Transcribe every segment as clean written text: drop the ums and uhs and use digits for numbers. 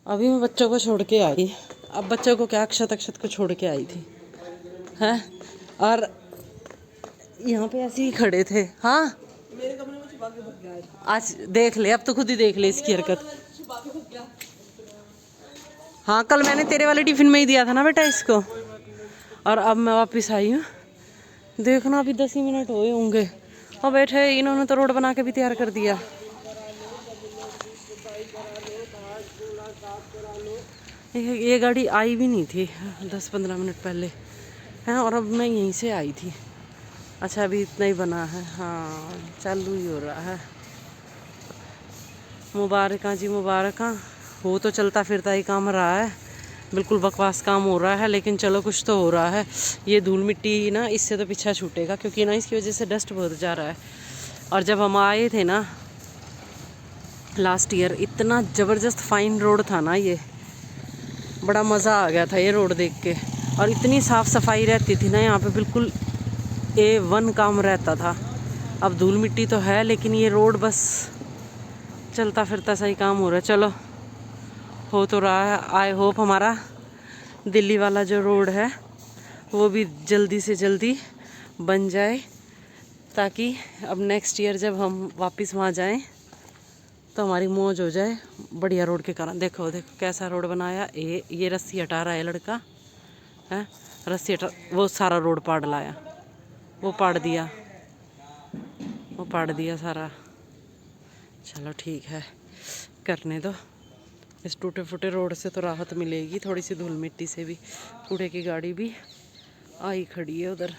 अभी मैं बच्चों को छोड़ के आई। अब बच्चों को क्या, अक्षत अक्षत को छोड़ के आई थी हैं। और यहाँ पे ऐसे ही खड़े थे। हाँ मेरे कमरे में छुपा के भग गया आज। देख ले, अब तो खुद ही देख ले इसकी हरकत। हाँ कल मैंने तेरे वाले टिफिन में ही दिया था ना बेटा इसको। और अब मैं वापस आई हूँ। देखना अभी 10 ही मिनट हुए होंगे और बैठे। इन्होंने तो रोड बना के भी तैयार कर दिया। ये गाड़ी आई भी नहीं थी 10-15 मिनट पहले हैं, और अब मैं यहीं से आई थी। अच्छा अभी इतना ही बना है। हाँ चालू ही हो रहा है। मुबारक जी मुबारक। वो तो चलता फिरता ही काम रहा है, बिल्कुल बकवास काम हो रहा है, लेकिन चलो कुछ तो हो रहा है। ये धूल मिट्टी ना इससे तो पीछा छूटेगा, क्योंकि ना इसकी वजह से डस्ट बहुत जा रहा है। और जब हम आए थे ना लास्ट ईयर, इतना ज़बरदस्त फाइन रोड था ना, ये बड़ा मज़ा आ गया था ये रोड देख के। और इतनी साफ़ सफाई रहती थी ना यहाँ पे, बिल्कुल A1 काम रहता था। अब धूल मिट्टी तो है, लेकिन ये रोड बस चलता फिरता सही काम हो रहा है। चलो हो तो रहा है। आई होप हमारा दिल्ली वाला जो रोड है वो भी जल्दी से जल्दी बन जाए, ताकि अब नेक्स्ट ईयर जब हम वापस वहाँ जाएं तो हमारी मौज हो जाए बढ़िया रोड के कारण। देखो देखो कैसा रोड बनाया। ये रस्सी हटा रहा है लड़का है, रस्सी हटा, वो सारा रोड पाड़ लाया, वो पाड़ दिया, वो पाड़ दिया सारा। चलो ठीक है, करने दो। इस टूटे फूटे रोड से तो राहत मिलेगी, थोड़ी सी धूल मिट्टी से भी। कूड़े की गाड़ी भी आई खड़ी है उधर,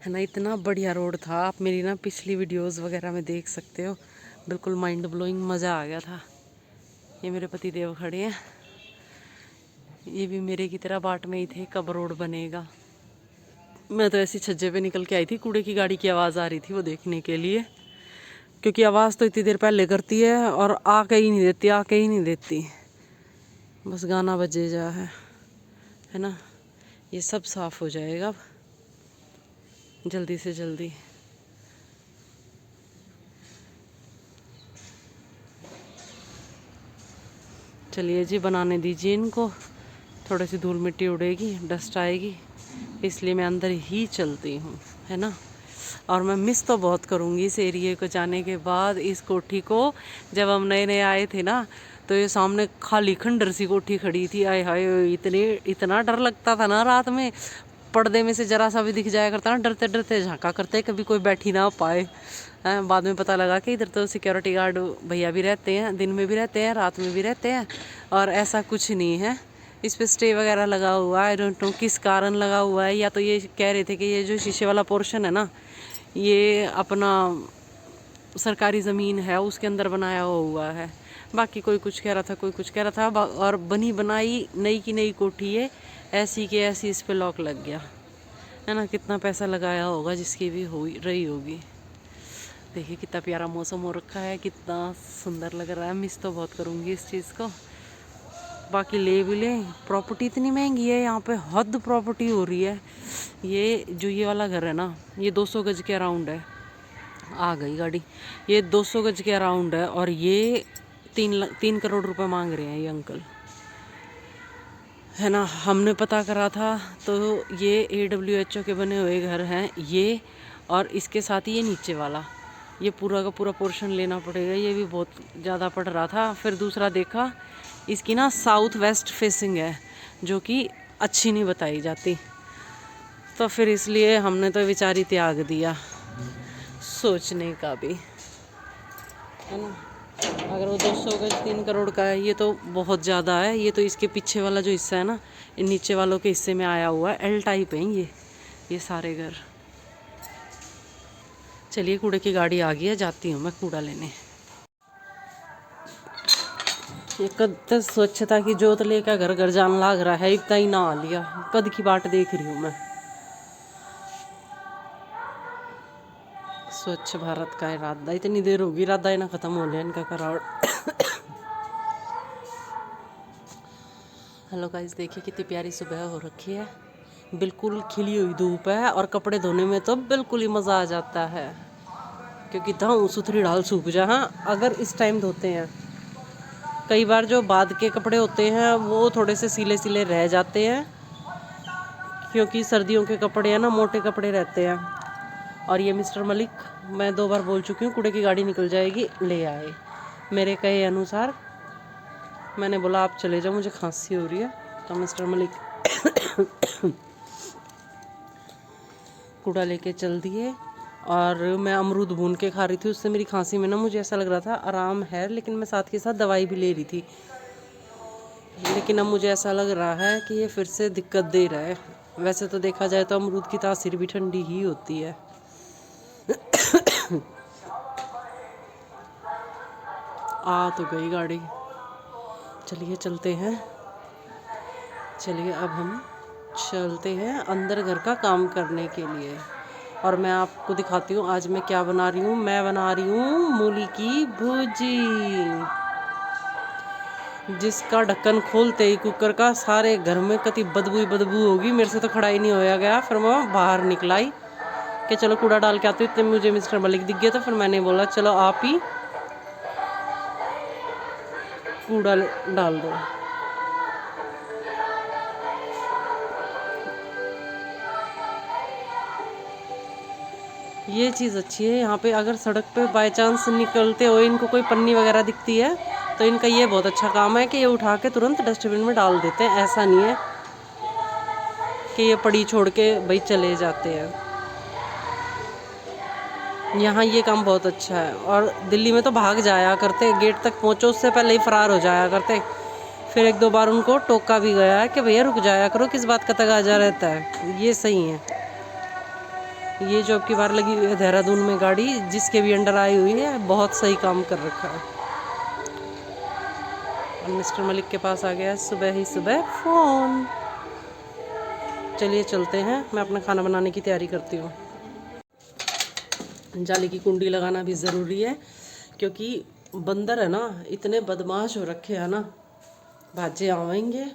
है ना। इतना बढ़िया रोड था, आप मेरी ना पिछली वीडियोस वगैरह में देख सकते हो। बिल्कुल माइंड ब्लोइंग, मज़ा आ गया था। ये मेरे पति देव खड़े हैं, ये भी मेरे की तरह बाट में ही थे कब रोड बनेगा। मैं तो ऐसी छज्जे पे निकल के आई थी, कूड़े की गाड़ी की आवाज़ आ रही थी वो देखने के लिए, क्योंकि आवाज़ तो इतनी देर पहले करती है और आके ही नहीं देती, आके ही नहीं देती, बस गाना बजे जा है ना। ये सब साफ़ हो जाएगा अब जल्दी से जल्दी। चलिए जी, बनाने दीजिए इनको। थोड़ी सी धूल मिट्टी उड़ेगी, डस्ट आएगी, इसलिए मैं अंदर ही चलती हूँ, है ना। और मैं मिस तो बहुत करूँगी इस एरिए को जाने के बाद, इस कोठी को। जब हम नए नए आए थे ना, तो ये सामने खाली खंडर सी कोठी खड़ी थी। आय हाय, इतना डर लगता था ना रात में। पर्दे में से जरा सा भी दिख जाया करता ना, डरते डरते झांका करते कभी कोई बैठी ना पाए। बाद में पता लगा कि इधर तो सिक्योरिटी गार्ड भैया भी रहते हैं, दिन में भी रहते हैं, रात में भी रहते हैं, और ऐसा कुछ नहीं है। इस पे स्टे वगैरह लगा हुआ है, आई डोंट नो किस कारण लगा हुआ है। या तो ये कह रहे थे कि ये जो शीशे वाला पोर्शन है ना, ये अपना सरकारी ज़मीन है उसके अंदर बनाया हुआ है। बाकी कोई कुछ कह रहा था, कोई कुछ कह रहा था। और बनी बनाई नई की नई कोठी है, ऐसी के ऐसी इस पे लॉक लग गया, है ना। कितना पैसा लगाया होगा जिसकी भी हो रही होगी। देखिए कितना प्यारा मौसम हो रखा है, कितना सुंदर लग रहा है। मिस तो बहुत करूँगी इस चीज़ को। बाकी ले भी लें, प्रॉपर्टी इतनी महंगी है यहाँ पे, हद प्रॉपर्टी हो रही है। ये जो ये वाला घर है ना, ये 200 गज के अराउंड है। आ गई गाड़ी। ये 200 गज के अराउंड है, और ये 3 करोड़ रुपए मांग रहे हैं ये अंकल, है ना। हमने पता करा था तो ये AWHO के बने हुए घर हैं ये, और इसके साथ ही ये नीचे वाला, ये पूरा का पूरा पोर्शन लेना पड़ेगा। ये भी बहुत ज़्यादा पड़ रहा था। फिर दूसरा देखा, इसकी ना साउथ वेस्ट फेसिंग है, जो कि अच्छी नहीं बताई जाती, तो फिर इसलिए हमने तो विचार त्याग दिया, सोचने का भी, है ना। अगर वो 200 गज 3 करोड़ का है, ये तो बहुत ज़्यादा है। ये तो इसके पीछे वाला जो हिस्सा है ना, इन नीचे वालों के हिस्से में आया हुआ है। L टाइप हैं ये सारे घर। चलिए, कूड़े की गाड़ी आ गई है, जाती हूँ मैं कूड़ा लेने। ये कद स्वच्छता की जोत लेकर घर घर जान लाग रहा है, इतना ही ना आ लिया, कद की बाट देख रही हूँ मैं। स्वच्छ भारत का इरादा, इतनी देर होगी, इरादा ही ना ख़त्म हो लिया इनका करार। हेलो गाइस, देखिए कितनी प्यारी सुबह हो रखी है, बिल्कुल खिली हुई धूप है। और कपड़े धोने में तो बिल्कुल ही मज़ा आ जाता है, क्योंकि दाऊ सुथरी ढाल सूख जा। हाँ, अगर इस टाइम धोते हैं कई बार जो बाद के कपड़े होते हैं वो थोड़े से सीले सीले रह जाते हैं, क्योंकि सर्दियों के कपड़े हैं ना, मोटे कपड़े रहते हैं। और ये मिस्टर मलिक, मैं 2 बार बोल चुकी हूँ कूड़े की गाड़ी निकल जाएगी, ले आए मेरे कहे अनुसार। मैंने बोला आप चले जाओ, मुझे खांसी हो रही है। तो मिस्टर मलिक कूड़ा लेके चल दिए। और मैं अमरूद भून के खा रही थी, उससे मेरी खांसी में ना मुझे ऐसा लग रहा था आराम है, लेकिन मैं साथ के साथ दवाई भी ले रही थी। लेकिन अब मुझे ऐसा लग रहा है कि ये फिर से दिक्कत दे रहा है। वैसे तो देखा जाए तो अमरूद की तासीर भी ठंडी ही होती है। आ तो गई गाड़ी। चलिए चलते हैं, चलिए अब हम चलते हैं अंदर घर का काम करने के लिए। और मैं आपको दिखाती हूँ आज मैं क्या बना रही हूँ। मैं बना रही हूँ मूली की भुजी, जिसका ढक्कन खोलते ही कुकर का सारे घर में कति बदबू होगी। मेरे से तो खड़ा ही नहीं होया गया। फिर मैं बाहर निकलाई कि चलो कूड़ा डाल के आती हूँ। इतने मुझे मिस्टर मलिक दिख गया, तो फिर मैंने बोला चलो आप ही कूड़ा डाल दो। ये चीज़ अच्छी है यहाँ पे, अगर सड़क पे बाय चांस निकलते हो इनको कोई पन्नी वगैरह दिखती है तो इनका ये बहुत अच्छा काम है कि ये उठा के तुरंत डस्टबिन में डाल देते हैं। ऐसा नहीं है कि ये पड़ी छोड़ के भाई चले जाते हैं। यहाँ ये काम बहुत अच्छा है। और दिल्ली में तो भाग जाया करते, गेट तक पहुँचो उससे पहले ही फरार हो जाया करते। फिर 1-2 बार उनको टोका भी गया है कि भैया रुक जाया करो, किस बात का तगाजा रहता है। ये सही है। ये जो अब की बार लगी हुई है देहरादून में गाड़ी, जिसके भी अंडर आई हुई है, बहुत सही काम कर रखा है। और मिस्टर मलिक के पास आ गया सुबह ही सुबह फ़ोन। चलिए चलते हैं, मैं अपना खाना बनाने की तैयारी करती हूँ। जाली की कुंडी लगाना भी ज़रूरी है, क्योंकि बंदर है ना इतने बदमाश हो रखे हैं ना, भाजे आवेंगे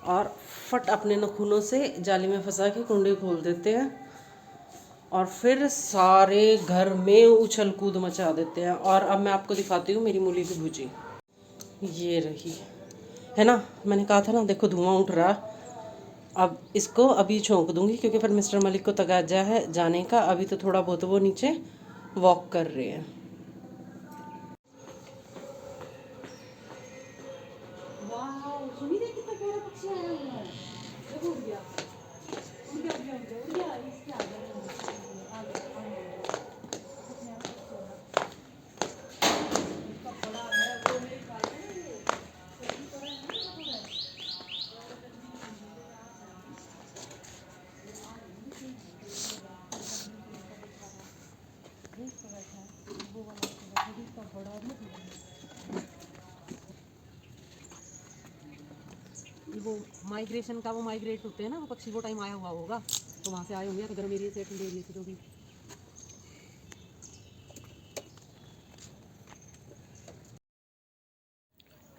और फट अपने नखूनों से जाली में फंसा के कुंडी खोल देते हैं और फिर सारे घर में उछल कूद मचा देते हैं। और अब मैं आपको दिखाती हूँ मेरी मूली की भुजी। ये रही है ना, मैंने कहा था ना, देखो धुआं उठ रहा। अब इसको अभी छोंक दूंगी, क्योंकि फिर मिस्टर मलिक को तगाजा है जाने का। अभी तो थोड़ा बहुत वो नीचे वॉक कर रहे हैं। वो माइग्रेशन का, वो माइग्रेट होते हैं ना वो पक्षी, वो टाइम आया हुआ होगा, तो वहाँ से आए होंगे, तो गर्म एरिया से ठंडे एरिया से जो भी।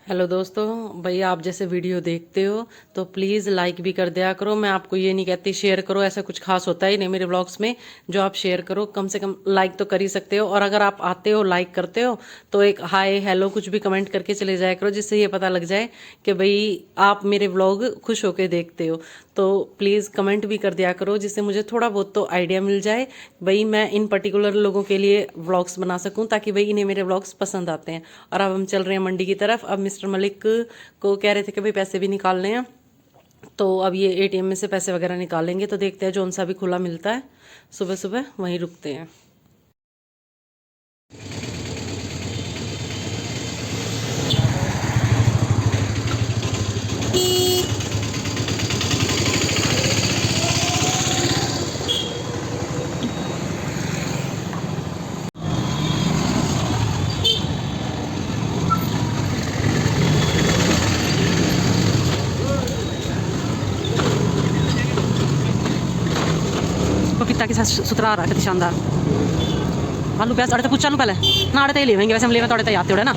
हेलो दोस्तों, भाई आप जैसे वीडियो देखते हो तो प्लीज़ लाइक भी कर दिया करो। मैं आपको ये नहीं कहती शेयर करो, ऐसा कुछ खास होता ही नहीं मेरे ब्लॉग्स में जो आप शेयर करो। कम से कम लाइक तो कर ही सकते हो। और अगर आप आते हो लाइक करते हो तो एक हाय हेलो कुछ भी कमेंट करके चले जाया करो, जिससे ये पता लग जाए कि भाई आप मेरे ब्लॉग खुश होकर देखते हो। तो प्लीज़ कमेंट भी कर दिया करो, जिससे मुझे थोड़ा बहुत तो आइडिया मिल जाए भाई मैं इन पर्टिकुलर लोगों के लिए व्लॉग्स बना सकूं, ताकि भाई इन्हें मेरे व्लॉग्स पसंद आते हैं। और अब हम चल रहे हैं मंडी की तरफ। अब मिस्टर मलिक को कह रहे थे कि भाई पैसे भी निकालने हैं, तो अब ये एटीएम में से पैसे वगैरह निकालेंगे। तो देखते हैं जौन सा भी खुला मिलता है सुबह सुबह वहीं रुकते हैं। पपीता के साथ सुतरा आ रहा है, कितनी शानदार। आलू प्याज आड़े तो पूछ लूँ पहले ना, आड़े तो ही लेवेंगे, वैसे हम लेवे तो आड़े तो आते हो ना।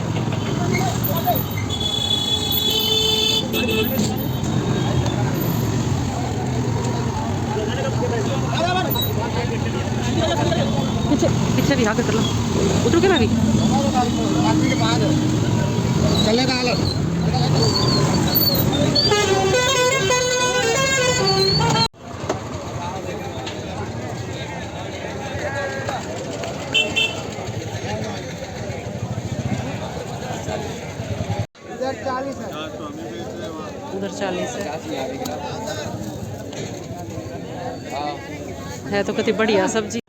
पीछे पीछे भी हाँ कर लो, उतरू के मैं भी चलने का हाल। उधर 40 है तो कितनी बढ़िया सब्जी।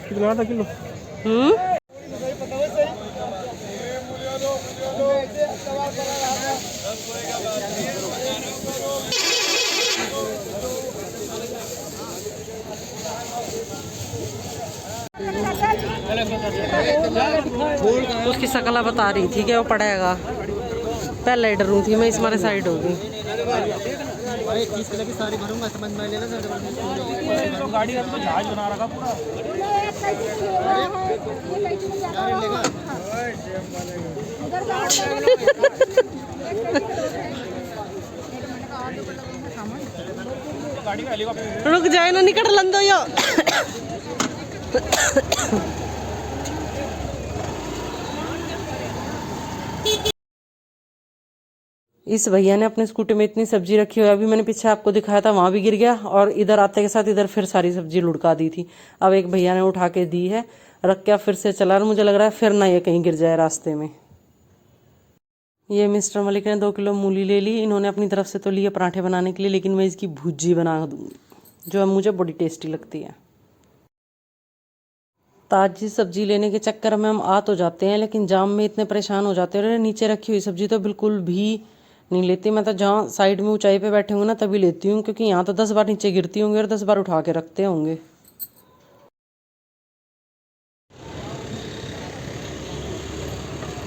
कितना था किलो? उसकी शकला बता रही थी कि वो पड़ेगा। पहले डरू थी मैं, इस मारे साइड हो गई। गाड़ी तो जहाज बना रखा पूरा। रुक जाए ना, निकट लंदो यो। इस भैया ने अपने स्कूटी में इतनी सब्जी रखी हुई है, अभी मैंने पीछे आपको दिखाया था वहां भी गिर गया, और इधर आते के साथ इधर फिर सारी सब्जी लुढ़का दी थी। अब एक भैया ने उठा के दी है, रख के फिर से चला, और मुझे लग रहा है फिर ना ये कहीं गिर जाए रास्ते में। ये मिस्टर मलिक ने 2 किलो मूली ले ली। इन्होंने अपनी तरफ से तो लिए पराठे बनाने के लिए, लेकिन मैं इसकी भुजी बना दूंगी जो मुझे बड़ी टेस्टी लगती है। ताजी सब्जी लेने के चक्कर में हम आ तो जाते हैं, लेकिन जाम में इतने परेशान हो जाते हैं। नीचे रखी हुई सब्जी तो बिल्कुल भी नहीं लेती मैं, तो जहाँ साइड में ऊंचाई पे बैठे होंगे ना तभी लेती हूँ, क्योंकि यहाँ तो 10 बार नीचे गिरती होंगी और 10 बार उठा के रखते होंगे।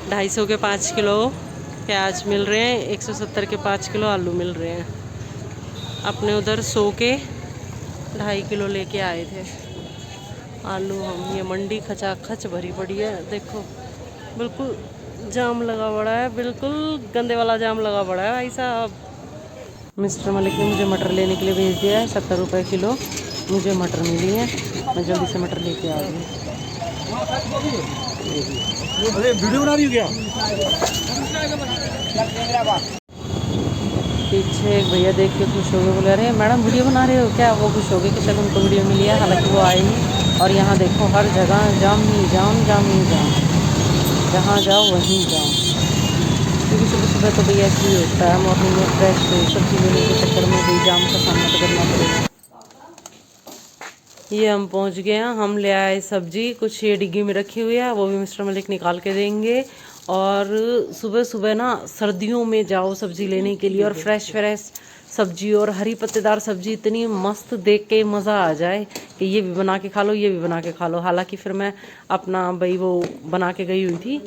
$250 के 5 किलो प्याज मिल रहे हैं, 170 के 5 किलो आलू मिल रहे हैं। अपने उधर 100 के 2.5 किलो लेके आए थे आलू हम। ये मंडी खचाखच भरी पड़ी है, देखो बिल्कुल जाम लगा पड़ा है, बिल्कुल गंदे वाला जाम लगा पड़ा है भाई साहब। मिस्टर मलिक ने मुझे मटर लेने के लिए भेज दिया है, 70 रुपये किलो मुझे मटर मिली है। मैं जल्दी से मटर लेके आ गई। अरे वीडियो बना रही हो क्या? पीछे एक भैया देख के खुश हो गए, बोले अरे मैडम वीडियो बना रहे हो क्या? वो खुश हो गए कि चलो उनको वीडियो मिली है, हालांकि वो आए नहीं। और यहाँ देखो हर जगह जाम ही जाम, जाम ही जाम, जहाँ जाओ वहीं जाम। क्योंकि सुबह सुबह तो भैया ऐसे ही होता है, मॉर्निंग में फ्रेश सब्जी लेने के चक्कर में भी जाम का सामना तो करना पड़ेगा। ये हम पहुंच गए हैं, हम ले आए सब्जी, कुछ ये डिग्गी में रखी हुई है, वो भी मिस्टर मलिक निकाल के देंगे। और सुबह सुबह ना सर्दियों में जाओ सब्जी लेने के लिए, और फ्रेश फ्रेश सब्जी और हरी पत्तेदार सब्जी इतनी मस्त देख के मज़ा आ जाए कि ये भी बना के खा लो, ये भी बना के खा लो। हालांकि फिर मैं अपना भाई वो बना के गई हुई थी,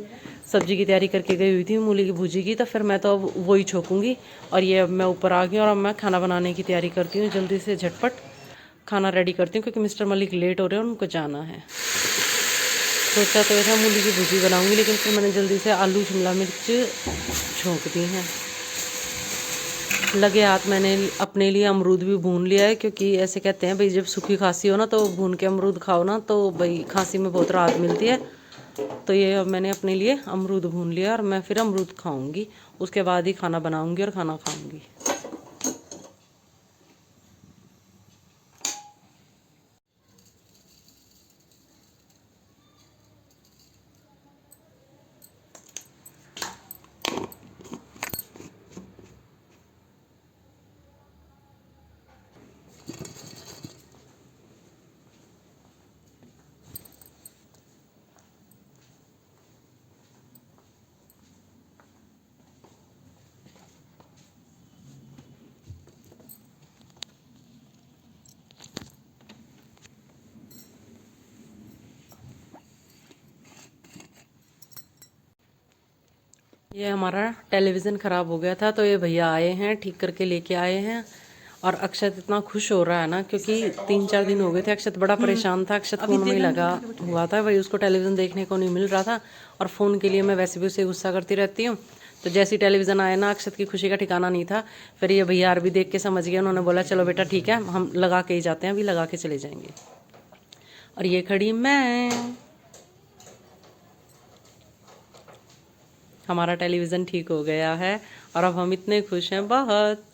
सब्जी की तैयारी करके गई हुई थी मूली की भुजी की, तो फिर मैं तो अब वही छोकूंगी। और ये अब मैं ऊपर आ गई और अब मैं खाना बनाने की तैयारी करती हूँ, जल्दी से झटपट खाना रेडी करती हूँ, क्योंकि मिस्टर मलिक लेट हो रहे हैं, उनको जाना है। सोचा तो ऐसा मूली की भुजी बनाऊंगी, लेकिन फिर मैंने जल्दी से आलू शिमला मिर्च झोंक दी हैं। लगे हाथ मैंने अपने लिए अमरूद भी भून लिया है, क्योंकि ऐसे कहते हैं भाई जब सूखी खांसी हो ना तो भून के अमरूद खाओ ना तो भाई खांसी में बहुत राहत मिलती है। तो ये अब मैंने अपने लिए अमरूद भून लिया, और मैं फिर अमरूद खाऊंगी, उसके बाद ही खाना बनाऊंगी और खाना खाऊंगी। ये हमारा टेलीविज़न ख़राब हो गया था, तो ये भैया आए हैं, ठीक करके लेके आए हैं। और अक्षत इतना खुश हो रहा है ना, क्योंकि 3-4 दिन हो गए थे अक्षत बड़ा परेशान था। अक्षत फ़ोन में ही लगा हुआ था भाई, उसको टेलीविज़न देखने को नहीं मिल रहा था, और फ़ोन के लिए मैं वैसे भी उसे गुस्सा करती रहती हूँ। तो जैसे ही टेलीविज़न आया ना, अक्षत की खुशी का ठिकाना नहीं था। फिर ये भैया भी देख के समझ गए, उन्होंने बोला चलो बेटा ठीक है, हम लगा के ही जाते हैं, अभी लगा के चले जाएंगे। और ये खड़ी मैं, हमारा टेलीविज़न ठीक हो गया है और अब हम इतने खुश हैं बहुत।